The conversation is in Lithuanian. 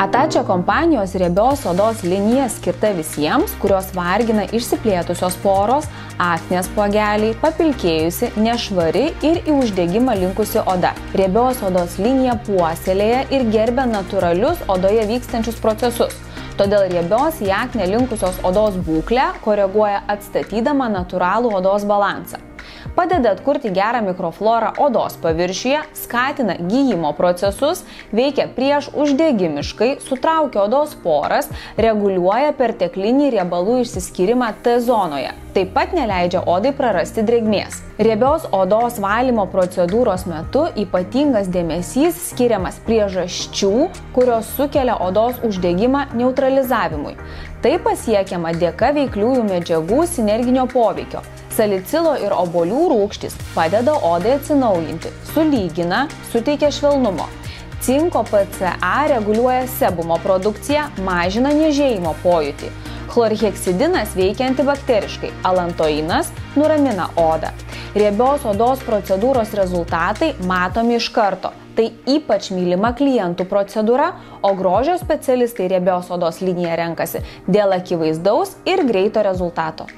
Atačio kompanijos riebios odos linija skirta visiems, kurios vargina išsiplėtusios poros, aknės spuogeliai, papilkėjusi, nešvari ir į uždegimą linkusi oda. Riebios odos linija puoselėja ir gerbia natūralius odoje vykstančius procesus. Todėl riebios į aknę linkusios odos būklę koreguoja atstatydama natūralų odos balansą. Padeda atkurti gerą mikroflorą odos paviršiuje, skatina gyjimo procesus, veikia prieš uždegimiškai, sutraukia odos poras, reguliuoja perteklinį riebalų išsiskyrimą T zonoje. Taip pat neleidžia odai prarasti drėgmės. Riebios odos valymo procedūros metu ypatingas dėmesys skiriamas priežasčių, kurios sukelia odos uždegimą neutralizavimui. Tai pasiekiama dėka veikliųjų medžiagų sinerginio poveikio. Salicilo ir obuolių rūgštys padeda odai atsinaujinti, sulygina, suteikia švelnumo. Cinko PCA reguliuoja sebumo produkciją, mažina niežėjimo pojūtį. Chlorheksidinas veikia antibakteriškai, alantoinas nuramina odą. Riebios odos procedūros rezultatai matomi iš karto. Tai ypač mylima klientų procedūra, o grožio specialistai riebios odos liniją renkasi dėl akivaizdaus ir greito rezultato.